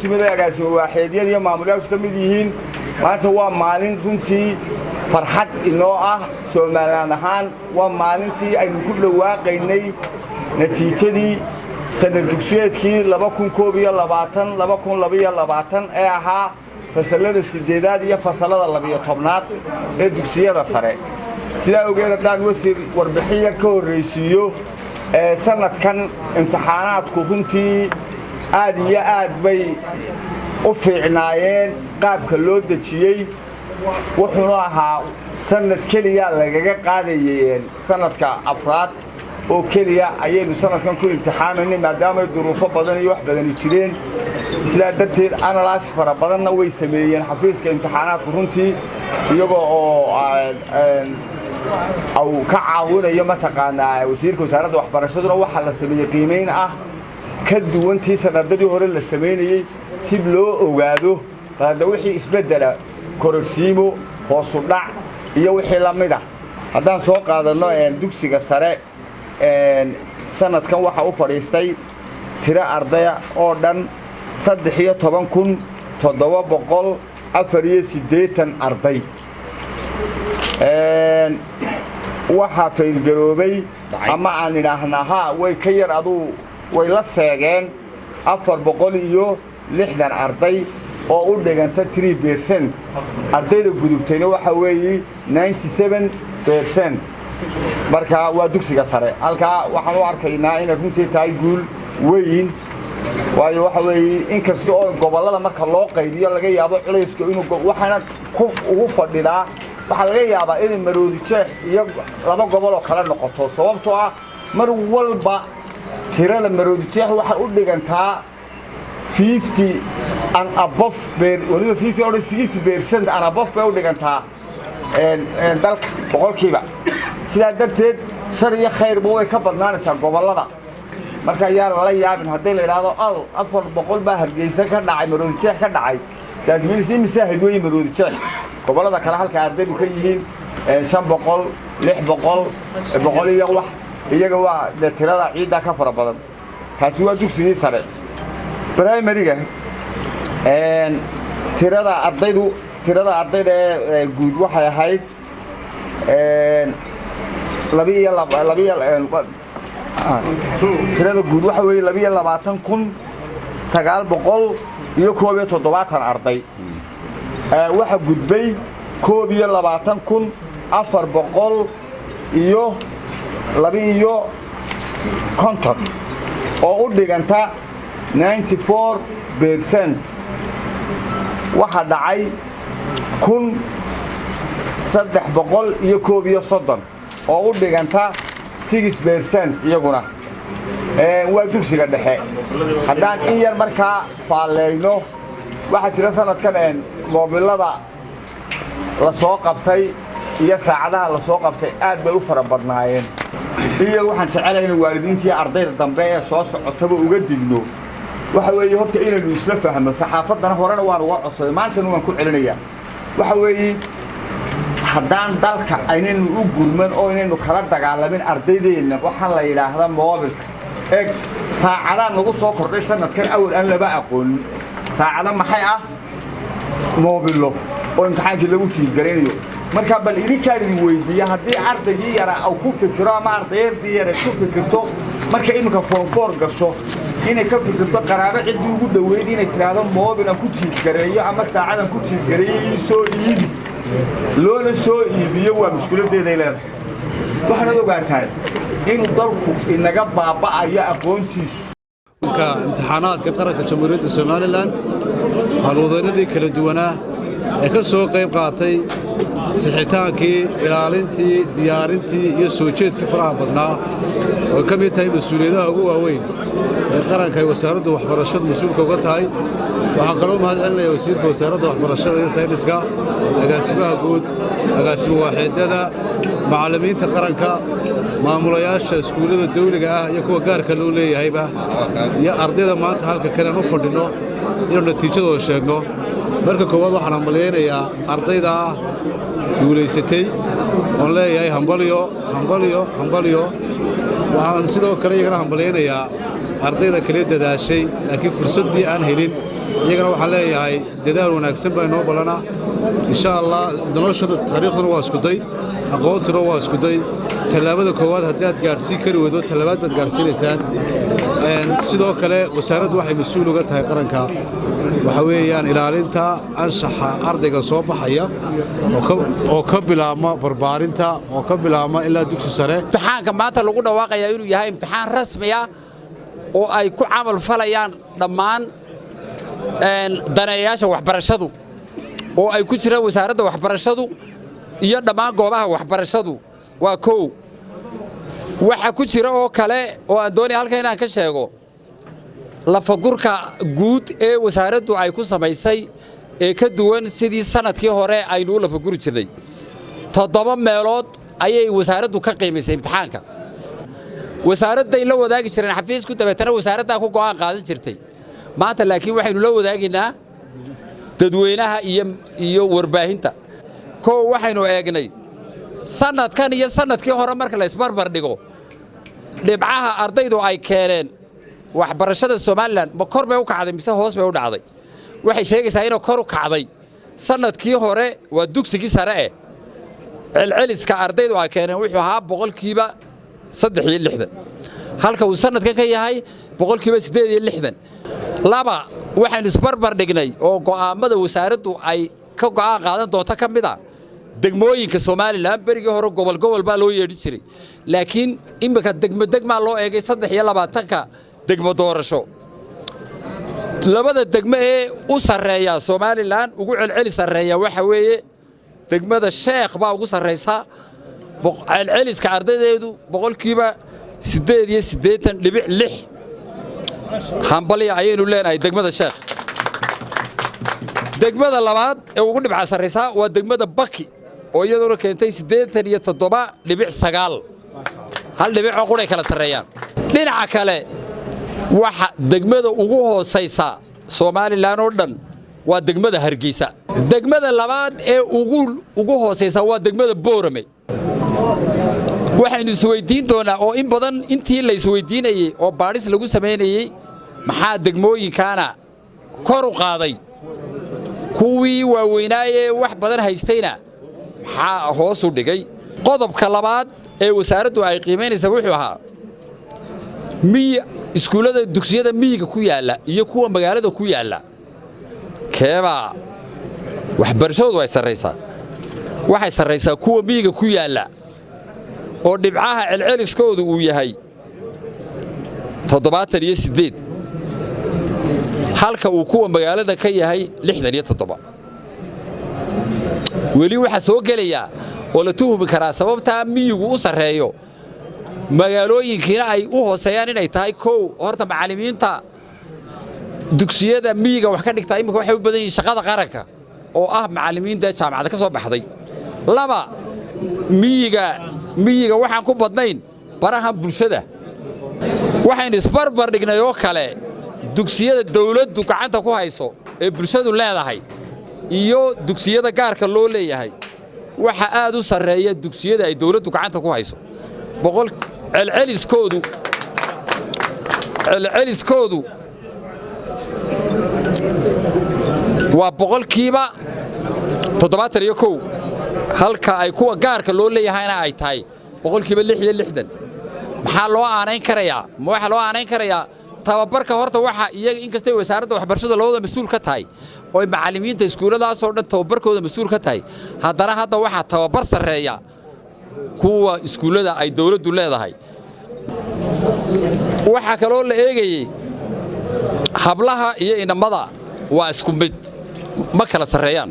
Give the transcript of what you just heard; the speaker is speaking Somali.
timid agaasimo waaxeedyada iyo maamulayaashu ka mid yihiin maanta waa maalin runtii farxad inoo ah Soomaaliland ahaan waa maalintii aynu ku dhawaaqaynay natiijadii sanad dugsiyeedkii 2022 ee ahaa fasalada 8aad iyo fasalada 12aad ee dugsiyada sare sidaa ogeed haddaan wasiir warbixin yar ka horreysiiyo sanadkan imtixaanaadku runtii aad iyo aad bay u fiicnaayeen qaabka loo dejiyey wuxuuna ahaa sanad keliya lagaga qaadayeen sanadka afraad oo keliya ayaynu sanadkan ku imtixaamaynay maadaama duruufo badan iyo wax badan jireen sidaa darteed analysis fara badanna way sameeyeen xafiiska imtixaanaadku runtii iyagoo oo أو كعاونة يوم تقانا وزير وزارة وحبرشتنا وحلا السمية قيمين كدو أنتي سنددي هورل السميني سبلو وجادو هذا وحي إسبدله كرسيمو وصدع يوحي لمده هذا سوق هذا النوع دوكسي السراء سنة كان واحد أوفريستي ترى أرضية أردن صدقية طبعا كن تضوى بقول أفريس ديتن أرضي waxa faylgaroobay ama aan ilaahnaaha way ka yar adu way la seegeen 460 arday oo u dhiganta 3% ardayda gudubtayna waxa weeye 97% marka waa dugsiga sare halka waxaan u arkaynaa in runtii tahay guul weyn waayo waxa weeye in kasta oo gobolada marka loo qaybiyo laga yaabo culayska inuu waxana ugu fadhidaa waxa laga yaabaa in Maroodi Jeex iyo laba gobol oo kala noqoto sababtoo ah mar walba tirada Maroodi Jeex waxa u dhigantaa 50 and above waliba 50 or 60% and above bay u dhigantaa dalka boqolkiiba sidaa darteed shar iyo khayr way ka badnaanaysaa gobolada marka yaa la yaabin haddii la yiraahdo 400 baa Hargeysa ka dhacay Maroodi Jeex ka dhacay taasmiin si misaahid way Maroodi Jeex gobolada kale halka ardaydu ka yihiin 500 600 iyo wax iyaga waa tirada ciida ka fara badan taasi waa dugsiga sare primary-ga tirada ardayda guud waxay ahayd tirada guud waxa weeye 22,970 arday waxa gudbay 22,400 iyo 250 oo u dhiganta 94% waxa dhacay 1,330 oo u dhiganta 6% iyaguna waa dugsiga dhexe haddaan in yar markaa faaleyno waxa jira sanadkan moobilada la soo qabtay iyo saacadaha la soo qabtay aad bay u fara badnaayeen iyo waxaan jecelahay in waalidiintii ardayda dambe ee soo socotaba uga digno waxa weeye horta inaynu isla fahmo saxaafadana horena waan uga codsaday maantana waan ku celinayaa waxa weeye haddaan dalka aynaynu u gurman oo inaynu kala dagaalamin ardaydeena waxaan la yiraahdaa moobilka saacadaha nagu soo kordhay sanadkan awal aan laba aqoon saacada maxay ah moobilo oo imtixaankii lagu tiigareynayo marka bal idinka idin weydiiya haddii ardaygii yara au ku fikiro ama ardaydii yara ku fikirto marka imika form 4 gasho inay ka fikirto qaraabo cidii ugu dhaweyd inay tiraahdo moobil aan ku tiigareeyo ama saacadan ku tiigareeyo soo iibi loona soo iibiyo waa mushkiladeeda leedahay waxaad ogaataa inuu dalku inaga baaba'ayo aqoontiisa imtixaanaadka qaranka Jamhuuriyadda Soomaaliland haloodanadii kala duwanaa ee ka soo qayb qaatay sixitaankii ilaalintii diyaarintii iyo soo jeedkii faraha badnaa oo ka mid tahay mas'uuliyadaha ugu waaweyn ee qaranka ay wasaaradda waxbarashada mas'uulka uga tahay waxaan kaloo mahadcelinayaa wasiirka wasaaradda waxbarashada iyo sayniska agaasimaha guud agaasimo waaxeedyada macallimiinta qaranka maamulayaasha iskuulada dawliga ah iyo kuwa gaarka loo leeyahayba iyo ardayda maanta halka kale u fadhino inuu natiijadooda sheegno marka koowaad waxaan hambaleynayaa ardayda guuleysatay oo leeyahay hambaliyo waxaan sidoo kale iyagana hambaleynayaa ardayda kale dadaashay laakiin fursadii aan helin iyagana waxaan leeyahay dadaal wanaagsan baa inoo ballanaa insha allah nolosha taariikhduna waa isku day aqoontuna waa isku day tallaabada koowaad haddii aad gaadhsiin kari weydo tallabaad baad gaadhsiinaysaan sidoo kale wasaaraddu waxay mas-uul uga tahay qaranka waxa weeyaan ilaalinta anshaxa ardayga soo baxaya oo ka bilaabma barbaarinta oo ka bilaabma ilaa dugsi sare imtixaanka maanta lagu dhawaaqayaa inuu yahay imtixaan rasmi ah oo ay ku camal falayaan dhammaan daneeyayaasha waxbarashadu oo ay ku jiraan wasaaradda waxbarashadu iyo dhammaan goobaha waxbarashadu waa kow waxa ku jira oo kale oo aan doonay halkan inaan ka sheego lafagurka guud ee wasaaraddu ay ku samaysay ee ka duwan sidii sanadkii hore aynu u lafaguri jirnay 7 meelood ayay wasaaraddu ka qiimaysay imtixaanka wasaaradday la wadaagi jireen xafiisku dabeetana wasaaraddaa ku go'aan qaadan jirtay maanta laakiin waxaynu la wadaagaynaa dadweynaha iyo warbaahinta koo waxaynu eegnay sanadkan iyo sanadkii hore marka la isbarbar dhigo dhibcaha ardaydu ay keeneen waxbarashada Soomaaliland ma kor bay u kacday mise hoos bay u dhacday waxay sheegaysaa inuu kor u kacday sanadkii hore waa dugsigii sare celceliska ardaydu ay keeneen wuxuu ahaa 360 halka uu sanadkan ka yahay 860 laba waxaynu isbarbar dhignay oo go'aamada wasaaraddu ay ka go'aan qaadan doonto ka mid ah degmooyinka Soomaaliland berigii hore gobol baa loo yeedhi jiray laakiin imika degmo loo eegay 23ka degmo doorasho labada degmo ee u sareeya Soomaaliland ugu celceli sareeya waxa weeye degmada Sheekh baa ugu sareysa celceliska ardaydeedu 886.6 hambaliya ayaynu leenahay degmada Sheekh degmada labaad ee ugu dhibca sareysa waa degmada Baki oo iyaduna keentay 87.9 hal dhibic oo qura kala sareeyaan dhinaca kale waxa degmada ugu hooseysa Soomaaliland oo dhan waa degmada Hargeysa degmada labaad ee ugu hooseysa waa degmada Boorame waxaynu isweydiin doonaa oo in badan intii la isweydiinayay oo baadhis lagu sameeyay maxaa degmooyinkana kor u qaaday kuwii waaweynaaye wax badan haystayna maxaa hoos u dhigay qodobka labaad ee wasaaraddu ay qiimeynaysaa wuxuu ahaa iskuulada dugsiyada miyiga ku yaala iyo kuwa magaalada ku yaala keeba waxbarashadu way sareysaa waxay sareysaa kuwa miyiga ku yaala oo dhibcaha celceliskoodu uu yahay 78 halka uu kuwa magaalada ka yahay 67 weli waxa soo gelaya oo la tuhumi karaa sababta miyigu u sareeyo magaalooyinkiina ay u hooseeyaan inay tahay koow horta macallimiinta dugsiyada miyiga wax ka dhigta imika waxay u badan yihiin shaqada qaranka oo ah macallimiinta jaamacada ka soo baxday laba miyiga waxaan ku badnayn baraha bulshada waxaynu isbarbar dhignay oo kale dugsiyada dawladdu gacanta ku hayso ee bulshadu leedahay iyo dugsiyada gaarka loo leeyahay waxa aad u sareeya dugsiyada ay dawladdu gacanta ku hayso celceliskoodu waa 71 halka ay kuwa gaarka loo leeyahayna ay tahay 66 maxaa loo aanayn karayaa waxa loo aanayn karayaa tababarka horta waxa iyaga inkastay wasaaradda waxbarashada labada mas'uul ka tahay oo macallimiinta iskuuladaas oo dhan tababarkooda mas'uul ka tahay haddana hadda waxa tababar sareeya kuwa iskuulada ay dawladdu leedahay waxa kale oo la eegayay hablaha iyo inamada waa isku mid ma kala sareeyaan